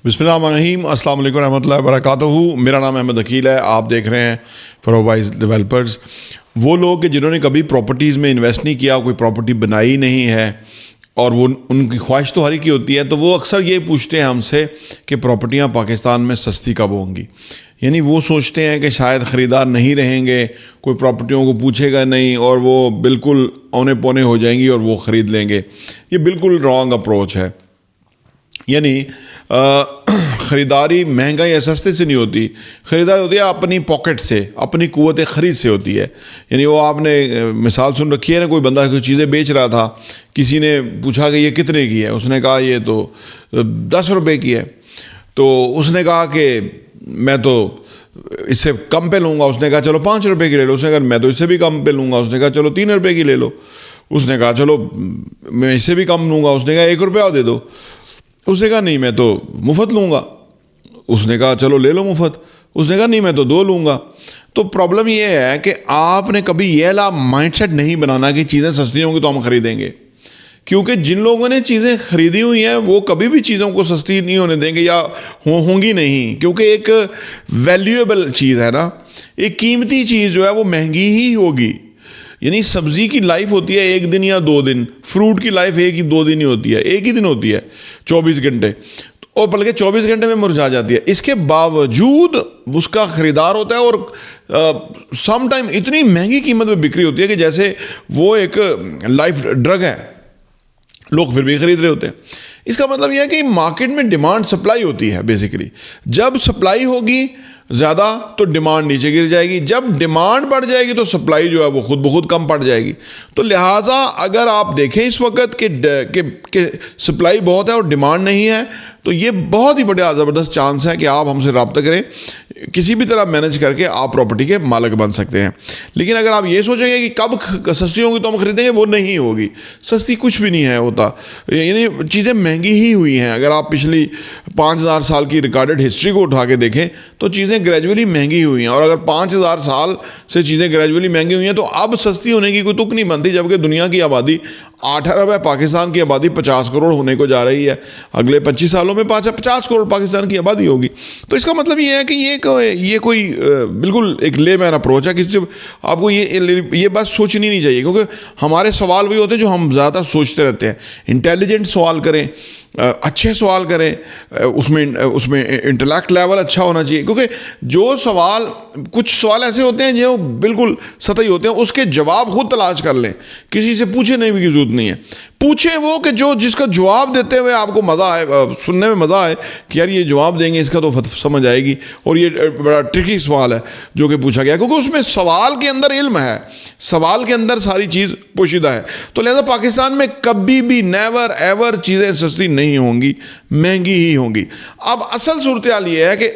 बिस्मिल्लाहिर्रहमानिर्रहीम, अस्सलाम वालेकुम रहमतुल्लाहि व बरकातुहू। मेरा नाम अहमद अकील है। आप देख रहे हैं प्रोवाइज डेवलपर्स। वो लोग कि जिन्होंने कभी प्रॉपर्टीज़ में इन्वेस्ट नहीं किया, कोई प्रॉपर्टी बनाई नहीं है और वो उनकी ख्वाहिश तो हर की होती है, तो वो अक्सर ये पूछते हैं हमसे कि प्रॉपर्टियाँ पाकिस्तान में सस्ती कब होंगी। यानी वो सोचते हैं कि शायद ख़रीदार नहीं रहेंगे, कोई प्रॉपर्टियों को पूछेगा नहीं और वो बिल्कुल औने पौने हो जाएंगी और वो ख़रीद लेंगे। ये बिल्कुल रॉन्ग अप्रोच है। यानी ख़रीदारी महंगाई या सस्ते से नहीं होती। ख़रीदारी होती है अपनी पॉकेट से, अपनी कुव्वत ख़रीद से होती है। यानी वो आपने मिसाल सुन रखी है ना, कोई बंदा कुछ चीज़ें बेच रहा था, किसी ने पूछा कि ये कितने की है, उसने कहा ये तो 10 रुपये की है। तो उसने कहा कि मैं तो इससे कम पे लूँगा। उसने कहा चलो 5 रुपये की ले लो। उसने कहा मैं तो इससे भी कम पे लूँगा। उसने कहा चलो 3 रुपये की ले लो। उसने कहा चलो मैं इससे भी कम लूँगा। उसने कहा 1 रुपया और दे दो। उसने कहा नहीं मैं तो मुफ्त लूँगा। उसने कहा चलो ले लो मुफ्त। उसने कहा नहीं मैं तो 2 लूँगा। तो प्रॉब्लम ये है कि आपने कभी ये माइंडसेट नहीं बनाना कि चीज़ें सस्ती होंगी तो हम ख़रीदेंगे, क्योंकि जिन लोगों ने चीज़ें ख़रीदी हुई हैं वो कभी भी चीज़ों को सस्ती नहीं होने देंगे या होंगी नहीं, क्योंकि एक वैल्यूएबल चीज़ है ना, एक कीमती चीज़ जो है वो महंगी ही होगी। यानी सब्ज़ी की लाइफ होती है 1 दिन या 2 दिन, फ्रूट की लाइफ 1 ही 2 दिन ही होती है, 1 ही दिन होती है 24 घंटे, और बल्कि 24 घंटे में मुरझा जाती है। इसके बावजूद उसका ख़रीदार होता है और सम टाइम इतनी महंगी कीमत में बिक्री होती है कि जैसे वो एक लाइफ ड्रग है, लोग फिर भी ख़रीद रहे होते हैं। इसका मतलब यह है कि मार्केट में डिमांड सप्लाई होती है बेसिकली। जब सप्लाई होगी ज़्यादा तो डिमांड नीचे गिर जाएगी, जब डिमांड बढ़ जाएगी तो सप्लाई जो है वो खुद ब खुद कम पड़ जाएगी। तो लिहाजा अगर आप देखें इस वक्त कि सप्लाई बहुत है और डिमांड नहीं है, तो ये बहुत ही बड़ा ज़बरदस्त चांस है कि आप हमसे रब्ता करें, किसी भी तरह मैनेज करके आप प्रॉपर्टी के मालिक बन सकते हैं। लेकिन अगर आप ये सोचेंगे कि कब सस्ती होगी तो हम खरीदेंगे, वो नहीं होगी। सस्ती कुछ भी नहीं है होता। यानी चीज़ें महंगी ही हुई हैं। अगर आप पिछली 5000 साल की रिकॉर्डेड हिस्ट्री को उठा के देखें तो चीज़ें ग्रेजुअली महंगी हुई हैं, और अगर 5000 साल से चीज़ें ग्रेजुअली महंगी हुई हैं तो अब सस्ती होने की कोई तुक नहीं बनती। जबकि दुनिया की आबादी 8 अरब है, पाकिस्तान की आबादी 50 करोड़ होने को जा रही है। अगले 25 सालों में 50 करोड़ पाकिस्तान की आबादी होगी। तो इसका मतलब ये है कि ये कोई बिल्कुल एक लेमैन अप्रोच है। किसी आपको ये बात सोचनी नहीं चाहिए, क्योंकि हमारे सवाल वही होते हैं जो हम ज़्यादा सोचते रहते हैं। इंटेलिजेंट सवाल करें, अच्छे सवाल करें, उसमें इंटेलेक्ट लेवल अच्छा होना चाहिए, क्योंकि जो सवाल कुछ सवाल ऐसे होते हैं जो बिल्कुल सतही होते हैं, उसके जवाब खुद तलाश कर लें, किसी से पूछे नहीं की जरूरत नहीं है। पूछें वो कि जो जिसका जवाब देते हुए आपको मज़ा आए, सुनने में मज़ा आए कि यार ये जवाब देंगे इसका तो समझ आएगी, और ये बड़ा ट्रिकी सवाल है जो कि पूछा गया, क्योंकि उसमें सवाल के अंदर इल्म है, सवाल के अंदर सारी चीज़ पोशीदा है। तो लिहाजा पाकिस्तान में कभी भी नेवर एवर चीज़ें सस्ती नहीं होंगी, महंगी ही होंगी। अब असल सूरत हाल ये है कि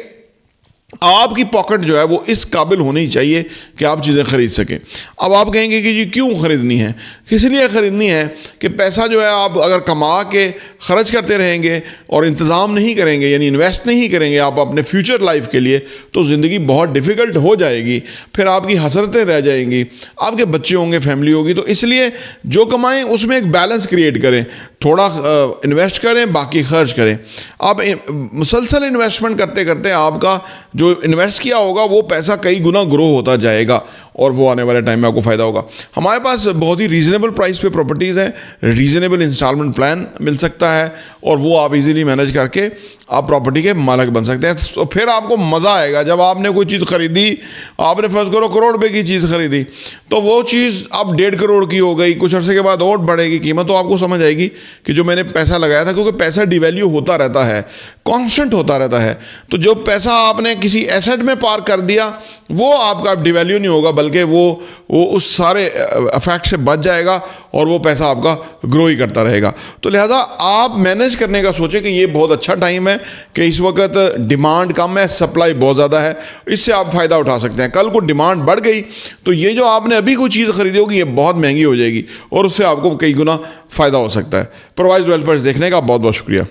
आपकी पॉकेट जो है वो इस काबिल होनी चाहिए कि आप चीज़ें ख़रीद सकें। अब आप कहेंगे कि जी क्यों ख़रीदनी है? इसलिए ख़रीदनी है कि पैसा जो है आप अगर कमा के ख़र्च करते रहेंगे और इंतज़ाम नहीं करेंगे, यानी इन्वेस्ट नहीं करेंगे आप अपने फ्यूचर लाइफ के लिए, तो ज़िंदगी बहुत डिफ़िकल्ट हो जाएगी। फिर आपकी हसरतें रह जाएंगी, आपके बच्चे होंगे, फैमिली होगी। तो इसलिए जो कमाएं उसमें एक बैलेंस क्रिएट करें, थोड़ा इन्वेस्ट करें, बाकी खर्च करें। आप मुसलसल इन्वेस्टमेंट करते करते आपका जो इन्वेस्ट किया होगा वो पैसा कई गुना ग्रो होता जाएगा और वो आने वाले टाइम में आपको फ़ायदा होगा। हमारे पास बहुत ही रीज़नेबल प्राइस पे प्रॉपर्टीज़ हैं, रीज़नेबल इंस्टॉलमेंट प्लान मिल सकता है, और वो आप इजीली मैनेज करके आप प्रॉपर्टी के मालिक बन सकते हैं। तो फिर आपको मज़ा आएगा जब आपने कोई चीज़ ख़रीदी, आपने फर्ज करो करोड़ रुपये की चीज़ ख़रीदी, तो वो चीज़ अब 1.5 करोड़ की हो गई, कुछ अर्से के बाद और बढ़ेगी कीमत, तो आपको समझ आएगी कि जो मैंने पैसा लगाया था, क्योंकि पैसा डिवैल्यू होता रहता है, कॉन्स्टेंट होता रहता है। तो जो पैसा आपने किसी एसेट में पार्क कर दिया वो आपका डिवैल्यू नहीं होगा, बल्कि वो उस सारे इफेक्ट से बच जाएगा और वो पैसा आपका ग्रो ही करता रहेगा। तो लिहाजा आप मैनेज करने का सोचें कि ये बहुत अच्छा टाइम है कि इस वक्त डिमांड कम है, सप्लाई बहुत ज़्यादा है, इससे आप फ़ायदा उठा सकते हैं। कल को डिमांड बढ़ गई तो ये जो आपने अभी कोई चीज़ खरीदी होगी ये बहुत महंगी हो जाएगी और उससे आपको कई गुना फ़ायदा हो सकता है। प्रोवाइज डेवलपर्स देखने का बहुत बहुत शुक्रिया।